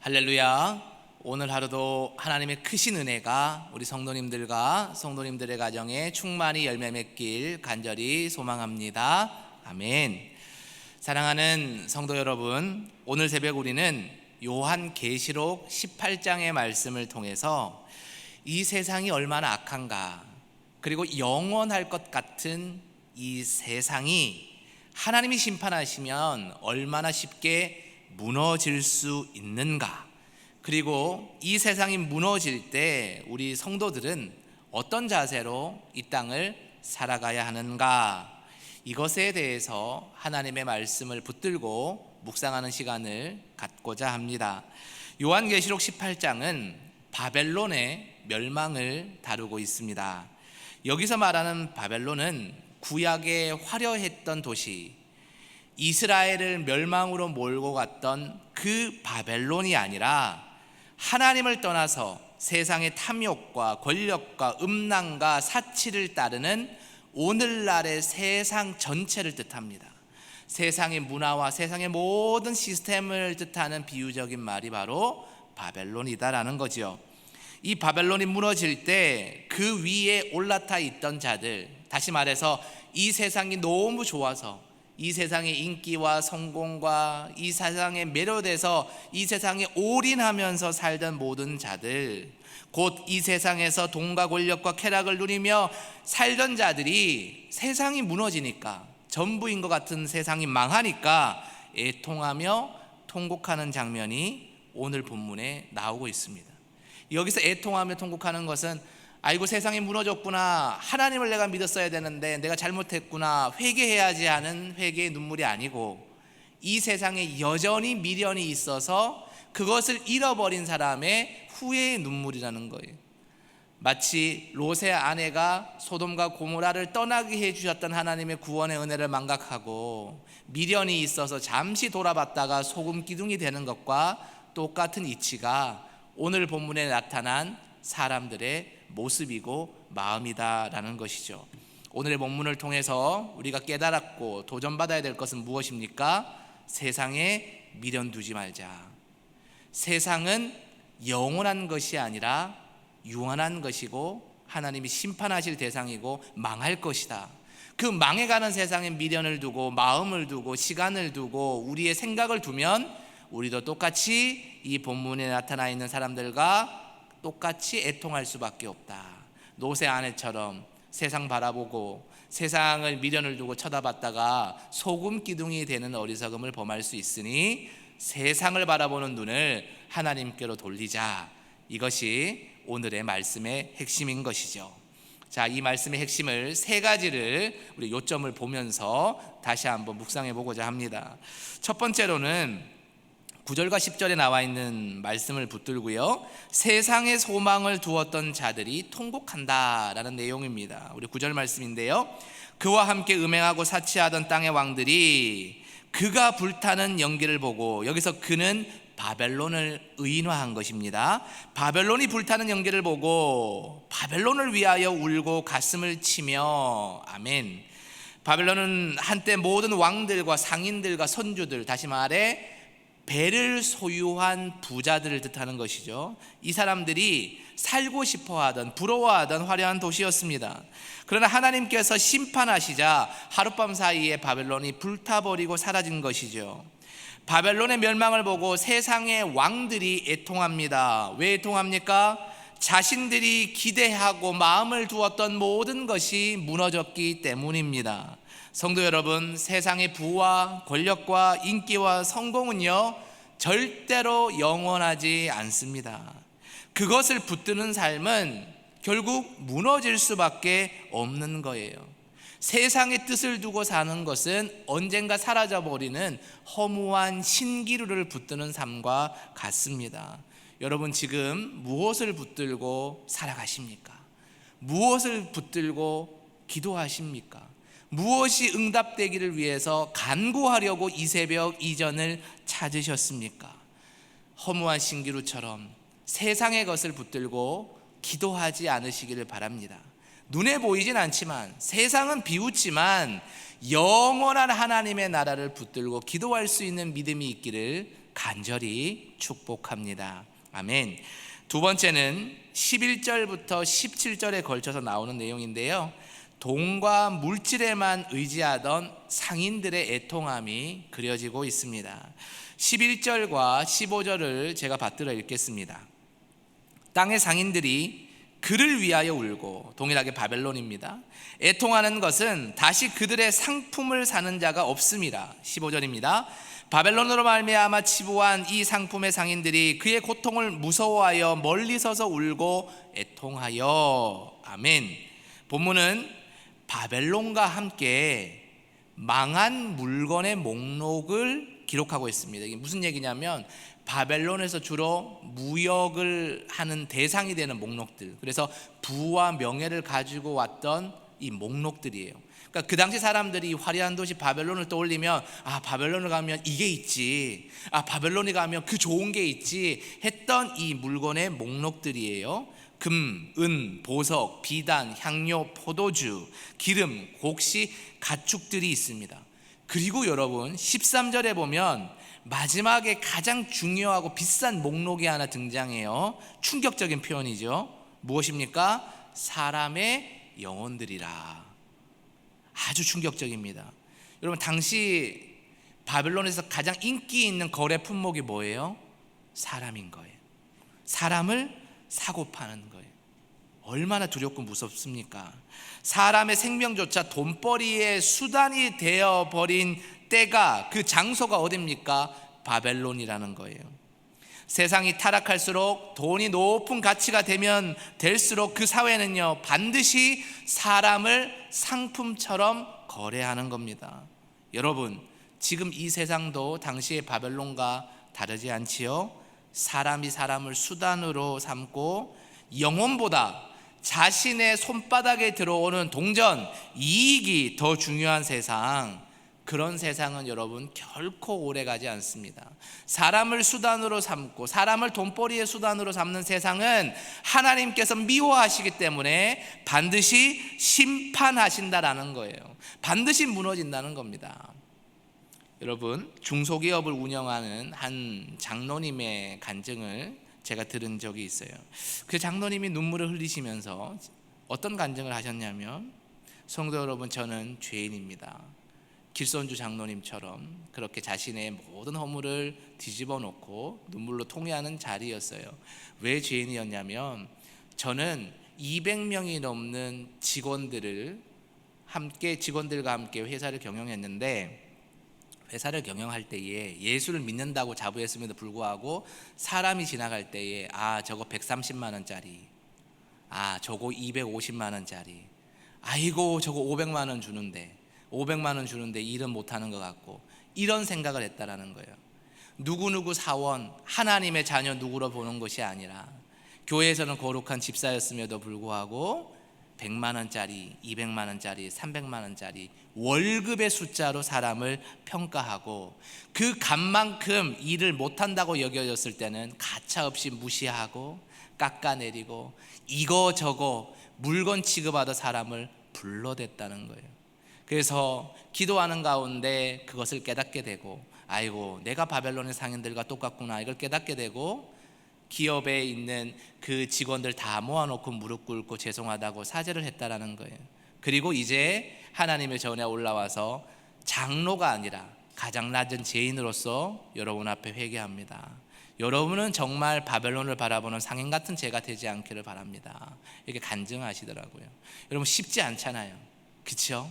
할렐루야. 오늘 하루도 하나님의 크신 은혜가 우리 성도님들과 성도님들의 가정에 충만히 열매 맺길 간절히 소망합니다. 아멘. 사랑하는 성도 여러분, 오늘 새벽 우리는 요한계시록 18장의 말씀을 통해서 이 세상이 얼마나 악한가, 그리고 영원할 것 같은 이 세상이 하나님이 심판하시면 얼마나 쉽게 무너질 수 있는가, 그리고 이 세상이 무너질 때 우리 성도들은 어떤 자세로 이 땅을 살아가야 하는가, 이것에 대해서 하나님의 말씀을 붙들고 묵상하는 시간을 갖고자 합니다. 요한계시록 18장은 바벨론의 멸망을 다루고 있습니다. 여기서 말하는 바벨론은 구약의 화려했던 도시, 이스라엘을 멸망으로 몰고 갔던 그 바벨론이 아니라 하나님을 떠나서 세상의 탐욕과 권력과 음란과 사치를 따르는 오늘날의 세상 전체를 뜻합니다. 세상의 문화와 세상의 모든 시스템을 뜻하는 비유적인 말이 바로 바벨론이다라는 거죠. 이 바벨론이 무너질 때 그 위에 올라타 있던 자들, 다시 말해서 이 세상이 너무 좋아서 이 세상의 인기와 성공과 이 세상에 매료돼서 이 세상에 올인하면서 살던 모든 자들, 곧 이 세상에서 돈과 권력과 쾌락을 누리며 살던 자들이 세상이 무너지니까, 전부인 것 같은 세상이 망하니까 애통하며 통곡하는 장면이 오늘 본문에 나오고 있습니다. 여기서 애통하며 통곡하는 것은 아이고 세상이 무너졌구나, 하나님을 내가 믿었어야 되는데 내가 잘못했구나, 회개해야지 하는 회개의 눈물이 아니고, 이 세상에 여전히 미련이 있어서 그것을 잃어버린 사람의 후회의 눈물이라는 거예요. 마치 롯의 아내가 소돔과 고모라를 떠나게 해주셨던 하나님의 구원의 은혜를 망각하고 미련이 있어서 잠시 돌아봤다가 소금 기둥이 되는 것과 똑같은 이치가 오늘 본문에 나타난 사람들의 모습이고 마음이다라는 것이죠. 오늘의 본문을 통해서 우리가 깨달았고 도전받아야 될 것은 무엇입니까? 세상에 미련 두지 말자. 세상은 영원한 것이 아니라 유한한 것이고 하나님이 심판하실 대상이고 망할 것이다. 그 망해가는 세상에 미련을 두고 마음을 두고 시간을 두고 우리의 생각을 두면 우리도 똑같이 이 본문에 나타나 있는 사람들과 똑같이 애통할 수밖에 없다. 롯의 아내처럼 세상 바라보고 세상을 미련을 두고 쳐다봤다가 소금 기둥이 되는 어리석음을 범할 수 있으니 세상을 바라보는 눈을 하나님께로 돌리자. 이것이 오늘의 말씀의 핵심인 것이죠. 자, 이 말씀의 핵심을 세 가지를 우리 요점을 보면서 다시 한번 묵상해 보고자 합니다. 첫 번째로는 9절과 10절에 나와 있는 말씀을 붙들고요, 세상의 소망을 두었던 자들이 통곡한다라는 내용입니다. 우리 9절 말씀인데요, 그와 함께 음행하고 사치하던 땅의 왕들이 그가 불타는 연기를 보고, 여기서 그는 바벨론을 의인화한 것입니다. 바벨론이 불타는 연기를 보고 바벨론을 위하여 울고 가슴을 치며, 아멘. 바벨론은 한때 모든 왕들과 상인들과 선주들, 다시 말해 배를 소유한 부자들을 뜻하는 것이죠. 이 사람들이 살고 싶어하던, 부러워하던 화려한 도시였습니다. 그러나 하나님께서 심판하시자 하룻밤 사이에 바벨론이 불타버리고 사라진 것이죠. 바벨론의 멸망을 보고 세상의 왕들이 애통합니다. 왜 애통합니까? 자신들이 기대하고 마음을 두었던 모든 것이 무너졌기 때문입니다. 성도 여러분, 세상의 부와 권력과 인기와 성공은요 절대로 영원하지 않습니다. 그것을 붙드는 삶은 결국 무너질 수밖에 없는 거예요. 세상의 뜻을 두고 사는 것은 언젠가 사라져버리는 허무한 신기루를 붙드는 삶과 같습니다. 여러분, 지금 무엇을 붙들고 살아가십니까? 무엇을 붙들고 기도하십니까? 무엇이 응답되기를 위해서 간구하려고 이 새벽 이전을 찾으셨습니까? 허무한 신기루처럼 세상의 것을 붙들고 기도하지 않으시기를 바랍니다. 눈에 보이진 않지만, 세상은 비웃지만 영원한 하나님의 나라를 붙들고 기도할 수 있는 믿음이 있기를 간절히 축복합니다. 아멘. 두 번째는 11절부터 17절에 걸쳐서 나오는 내용인데요, 돈과 물질에만 의지하던 상인들의 애통함이 그려지고 있습니다. 11절과 15절을 제가 받들어 읽겠습니다. 땅의 상인들이 그를 위하여 울고, 동일하게 바벨론입니다. 애통하는 것은 다시 그들의 상품을 사는 자가 없음이라. 15절입니다. 바벨론으로 말미암아 치부한 이 상품의 상인들이 그의 고통을 무서워하여 멀리 서서 울고 애통하여. 아멘. 본문은 바벨론과 함께 망한 물건의 목록을 기록하고 있습니다. 이게 무슨 얘기냐면 바벨론에서 주로 무역을 하는 대상이 되는 목록들, 그래서 부와 명예를 가지고 왔던 이 목록들이에요. 그러니까 그 당시 사람들이 화려한 도시 바벨론을 떠올리면, 아, 바벨론을 가면 이게 있지, 아, 바벨론에 가면 그 좋은 게 있지 했던 이 물건의 목록들이에요. 금, 은, 보석, 비단, 향료, 포도주, 기름, 곡식, 가축들이 있습니다. 그리고 여러분 13절에 보면 마지막에 가장 중요하고 비싼 목록이 하나 등장해요. 충격적인 표현이죠. 무엇입니까? 사람의 영혼들이라. 아주 충격적입니다. 여러분, 당시 바벨론에서 가장 인기 있는 거래 품목이 뭐예요? 사람인 거예요. 사람을 사고 파는 거예요. 얼마나 두렵고 무섭습니까? 사람의 생명조차 돈벌이의 수단이 되어버린 때가, 그 장소가 어디입니까? 바벨론이라는 거예요. 세상이 타락할수록 돈이 높은 가치가 되면 될수록 그 사회는요, 반드시 사람을 상품처럼 거래하는 겁니다. 여러분, 지금 이 세상도 당시의 바벨론과 다르지 않지요? 사람이 사람을 수단으로 삼고 영혼보다 자신의 손바닥에 들어오는 동전, 이익이 더 중요한 세상, 그런 세상은 여러분 결코 오래가지 않습니다. 사람을 수단으로 삼고 사람을 돈벌이의 수단으로 삼는 세상은 하나님께서 미워하시기 때문에 반드시 심판하신다라는 거예요. 반드시 무너진다는 겁니다. 여러분, 중소기업을 운영하는 한 장로님의 간증을 제가 들은 적이 있어요. 그 장로님이 눈물을 흘리시면서 어떤 간증을 하셨냐면, 성도 여러분, 저는 죄인입니다. 길손주 장로님처럼 그렇게 자신의 모든 허물을 뒤집어 놓고 눈물로 통회하는 자리였어요. 왜 죄인이었냐면, 저는 200명이 넘는 직원들과 함께 회사를 경영했는데, 회사를 경영할 때에 예수를 믿는다고 자부했음에도 불구하고 사람이 지나갈 때에, 아, 저거 130만 원짜리, 아, 저거 250만 원짜리, 아이고, 저거 500만 원 주는데 500만 원 주는데 일은 못하는 것 같고, 이런 생각을 했다라는 거예요. 누구누구 사원, 하나님의 자녀 누구로 보는 것이 아니라, 교회에서는 거룩한 집사였음에도 불구하고 100만 원짜리, 200만 원짜리, 300만 원짜리 월급의 숫자로 사람을 평가하고, 그 값만큼 일을 못한다고 여겨졌을 때는 가차없이 무시하고 깎아내리고 이거저거 물건 취급하던 사람을 불러댔다는 거예요. 그래서 기도하는 가운데 그것을 깨닫게 되고, 아이고, 내가 바벨론의 상인들과 똑같구나, 이걸 깨닫게 되고, 기업에 있는 그 직원들 다 모아놓고 무릎 꿇고 죄송하다고 사죄를 했다라는 거예요. 그리고 이제 하나님의 전에 올라와서 장로가 아니라 가장 낮은 죄인으로서 여러분 앞에 회개합니다. 여러분은 정말 바벨론을 바라보는 상인 같은 죄가 되지 않기를 바랍니다. 이렇게 간증하시더라고요. 여러분, 쉽지 않잖아요, 그렇죠?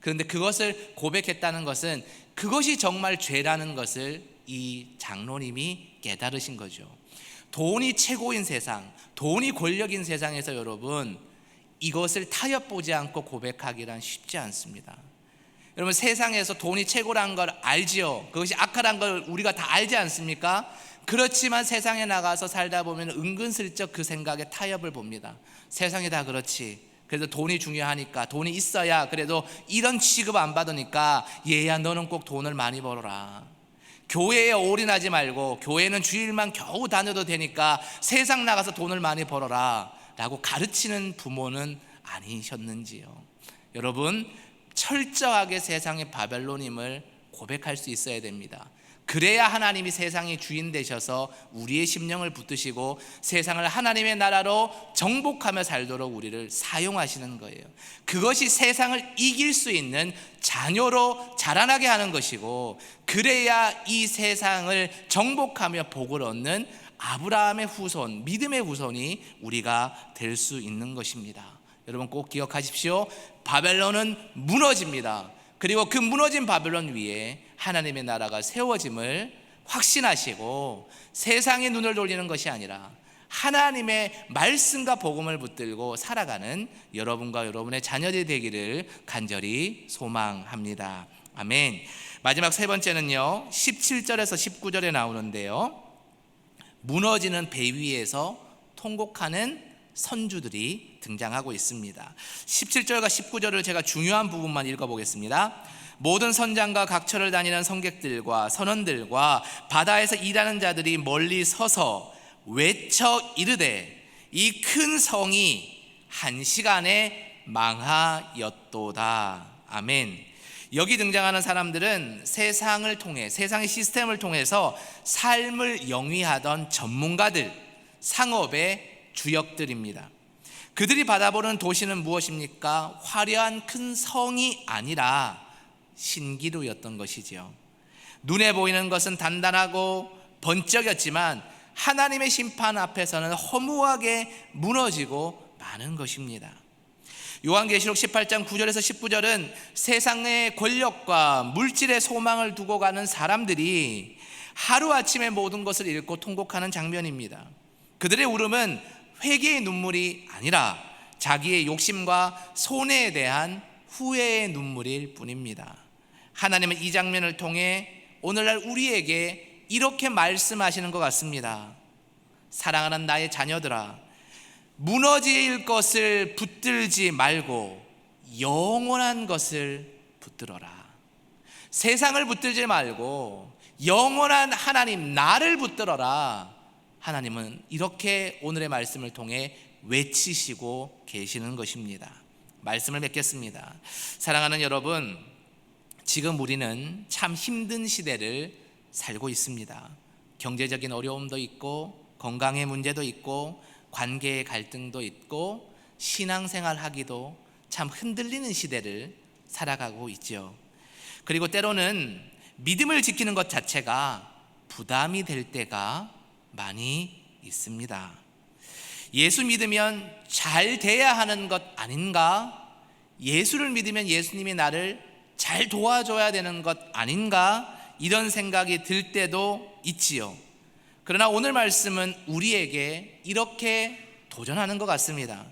그런데 그것을 고백했다는 것은 그것이 정말 죄라는 것을 이 장로님이 깨달으신 거죠. 돈이 최고인 세상, 돈이 권력인 세상에서 여러분, 이것을 타협보지 않고 고백하기란 쉽지 않습니다. 여러분, 세상에서 돈이 최고란 걸 알지요. 그것이 악하란 걸 우리가 다 알지 않습니까? 그렇지만 세상에 나가서 살다 보면 은근슬쩍 그 생각에 타협을 봅니다. 세상이 다 그렇지, 그래도 돈이 중요하니까, 돈이 있어야 그래도 이런 취급 안 받으니까, 얘야 너는 꼭 돈을 많이 벌어라, 교회에 올인하지 말고 교회는 주일만 겨우 다녀도 되니까 세상 나가서 돈을 많이 벌어라 라고 가르치는 부모는 아니셨는지요? 여러분, 철저하게 세상의 바벨론임을 고백할 수 있어야 됩니다. 그래야 하나님이 세상의 주인 되셔서 우리의 심령을 붙드시고 세상을 하나님의 나라로 정복하며 살도록 우리를 사용하시는 거예요. 그것이 세상을 이길 수 있는 자녀로 자라나게 하는 것이고, 그래야 이 세상을 정복하며 복을 얻는 아브라함의 후손, 믿음의 후손이 우리가 될 수 있는 것입니다. 여러분 꼭 기억하십시오. 바벨론은 무너집니다. 그리고 그 무너진 바벨론 위에 하나님의 나라가 세워짐을 확신하시고, 세상의 눈을 돌리는 것이 아니라 하나님의 말씀과 복음을 붙들고 살아가는 여러분과 여러분의 자녀들이 되기를 간절히 소망합니다. 아멘. 마지막 세 번째는요, 17절에서 19절에 나오는데요, 무너지는 배 위에서 통곡하는 선주들이 등장하고 있습니다. 17절과 19절을 제가 중요한 부분만 읽어보겠습니다. 모든 선장과 각처를 다니는 선객들과 선원들과 바다에서 일하는 자들이 멀리 서서 외쳐 이르되 이 큰 성이 한 시간에 망하였도다. 아멘. 여기 등장하는 사람들은 세상을 통해, 세상의 시스템을 통해서 삶을 영위하던 전문가들, 상업의 주역들입니다. 그들이 바라보는 도시는 무엇입니까? 화려한 큰 성이 아니라 신기루였던 것이지요. 눈에 보이는 것은 단단하고 번쩍였지만 하나님의 심판 앞에서는 허무하게 무너지고 마는 것입니다. 요한계시록 18장 9절에서 19절은 세상의 권력과 물질의 소망을 두고 가는 사람들이 하루아침에 모든 것을 잃고 통곡하는 장면입니다. 그들의 울음은 회개의 눈물이 아니라 자기의 욕심과 손해에 대한 후회의 눈물일 뿐입니다. 하나님은 이 장면을 통해 오늘날 우리에게 이렇게 말씀하시는 것 같습니다. 사랑하는 나의 자녀들아, 무너질 것을 붙들지 말고 영원한 것을 붙들어라. 세상을 붙들지 말고 영원한 하나님, 나를 붙들어라. 하나님은 이렇게 오늘의 말씀을 통해 외치시고 계시는 것입니다. 말씀을 맺겠습니다. 사랑하는 여러분, 지금 우리는 참 힘든 시대를 살고 있습니다. 경제적인 어려움도 있고, 건강의 문제도 있고, 관계의 갈등도 있고, 신앙생활 하기도 참 흔들리는 시대를 살아가고 있죠. 그리고 때로는 믿음을 지키는 것 자체가 부담이 될 때가 많이 있습니다. 예수 믿으면 잘 돼야 하는 것 아닌가? 예수를 믿으면 예수님이 나를 잘 도와줘야 되는 것 아닌가? 이런 생각이 들 때도 있지요. 그러나 오늘 말씀은 우리에게 이렇게 도전하는 것 같습니다.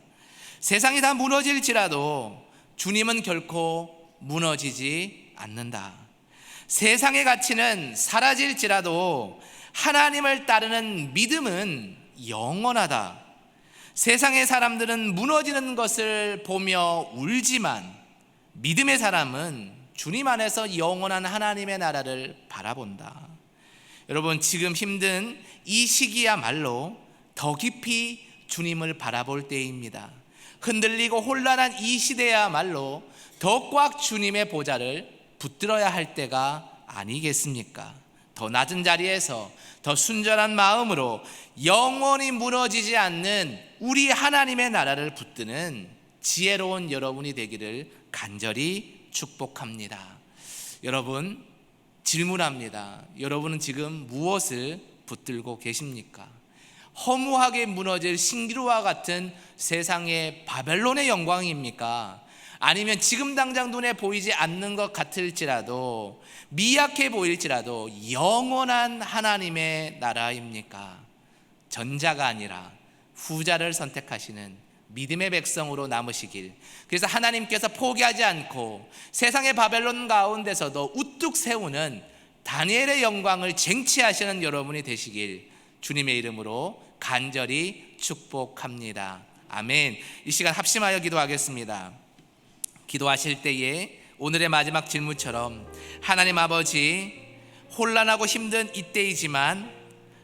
세상이 다 무너질지라도 주님은 결코 무너지지 않는다. 세상의 가치는 사라질지라도 하나님을 따르는 믿음은 영원하다. 세상의 사람들은 무너지는 것을 보며 울지만 믿음의 사람은 주님 안에서 영원한 하나님의 나라를 바라본다. 여러분, 지금 힘든 이 시기야말로 더 깊이 주님을 바라볼 때입니다. 흔들리고 혼란한 이 시대야말로 더 꽉 주님의 보좌를 붙들어야 할 때가 아니겠습니까? 더 낮은 자리에서 더 순전한 마음으로 영원히 무너지지 않는 우리 하나님의 나라를 붙드는 지혜로운 여러분이 되기를 간절히 축복합니다. 여러분, 질문합니다. 여러분은 지금 무엇을 붙들고 계십니까? 허무하게 무너질 신기루와 같은 세상의 바벨론의 영광입니까? 아니면 지금 당장 눈에 보이지 않는 것 같을지라도, 미약해 보일지라도 영원한 하나님의 나라입니까? 전자가 아니라 후자를 선택하시는 믿음의 백성으로 남으시길, 그래서 하나님께서 포기하지 않고 세상의 바벨론 가운데서도 우뚝 세우는 다니엘의 영광을 쟁취하시는 여러분이 되시길 주님의 이름으로 간절히 축복합니다. 아멘. 이 시간 합심하여 기도하겠습니다. 기도하실 때에 오늘의 마지막 질문처럼 하나님 아버지, 혼란하고 힘든 이때이지만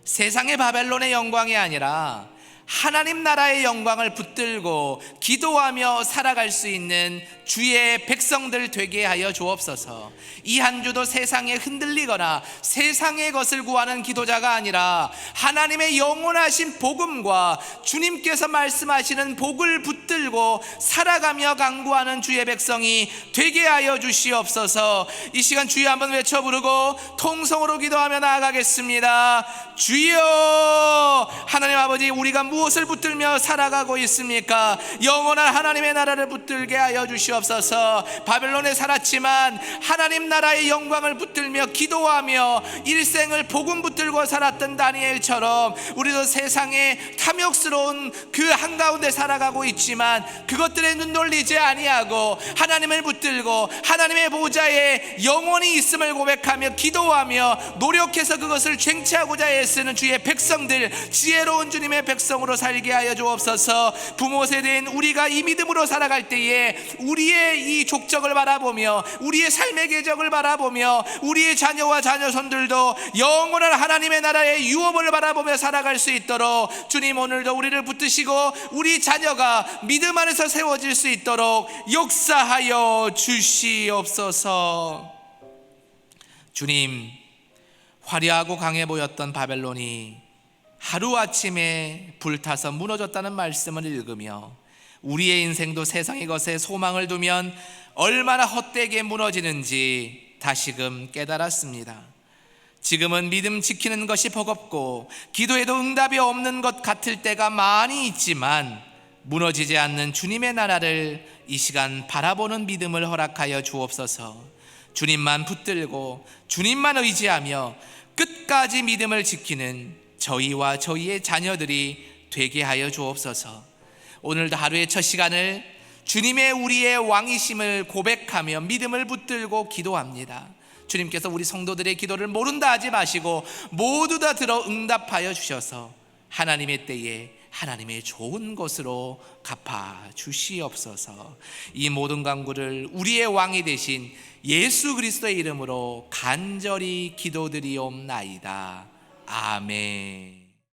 세상의 바벨론의 영광이 아니라 하나님 나라의 영광을 붙들고 기도하며 살아갈 수 있는 주의 백성들 되게 하여 주옵소서. 이 한 주도 세상에 흔들리거나 세상의 것을 구하는 기도자가 아니라 하나님의 영원하신 복음과 주님께서 말씀하시는 복을 붙들고 살아가며 강구하는 주의 백성이 되게 하여 주시옵소서. 이 시간 주여 한번 외쳐 부르고 통성으로 기도하며 나아가겠습니다. 주여, 하나님 아버지, 우리가 무엇을 붙들며 살아가고 있습니까? 영원한 하나님의 나라를 붙들게 하여 주시옵소서. 바벨론에 살았지만 하나님 나라의 영광을 붙들며 기도하며 일생을 복음 붙들고 살았던 다니엘처럼 우리도 세상에 탐욕스러운 그 한가운데 살아가고 있지만 그것들에 눈 돌리지 아니하고 하나님을 붙들고 하나님의 보좌에 영원히 있음을 고백하며 기도하며 노력해서 그것을 쟁취하고자 애쓰는 주의 백성들, 지혜로운 주님의 백성으로 살게 하여 주옵소서. 부모 세대인 우리가 이 믿음으로 살아갈 때에 우리의 이 족적을 바라보며 우리의 삶의 궤적을 바라보며 우리의 자녀와 자녀손들도 영원한 하나님의 나라의 유업을 바라보며 살아갈 수 있도록 주님, 오늘도 우리를 붙드시고 우리 자녀가 믿음 안에서 세워질 수 있도록 역사하여 주시옵소서. 주님, 화려하고 강해 보였던 바벨론이 하루아침에 불타서 무너졌다는 말씀을 읽으며 우리의 인생도 세상의 것에 소망을 두면 얼마나 헛되게 무너지는지 다시금 깨달았습니다. 지금은 믿음 지키는 것이 버겁고 기도에도 응답이 없는 것 같을 때가 많이 있지만 무너지지 않는 주님의 나라를 이 시간 바라보는 믿음을 허락하여 주옵소서. 주님만 붙들고 주님만 의지하며 끝까지 믿음을 지키는 저희와 저희의 자녀들이 되게 하여 주옵소서. 오늘도 하루의 첫 시간을 주님의 우리의 왕이심을 고백하며 믿음을 붙들고 기도합니다. 주님께서 우리 성도들의 기도를 모른다 하지 마시고 모두 다 들어 응답하여 주셔서 하나님의 때에 하나님의 좋은 것으로 갚아 주시옵소서. 이 모든 간구를 우리의 왕이 되신 예수 그리스도의 이름으로 간절히 기도드리옵나이다. 아멘.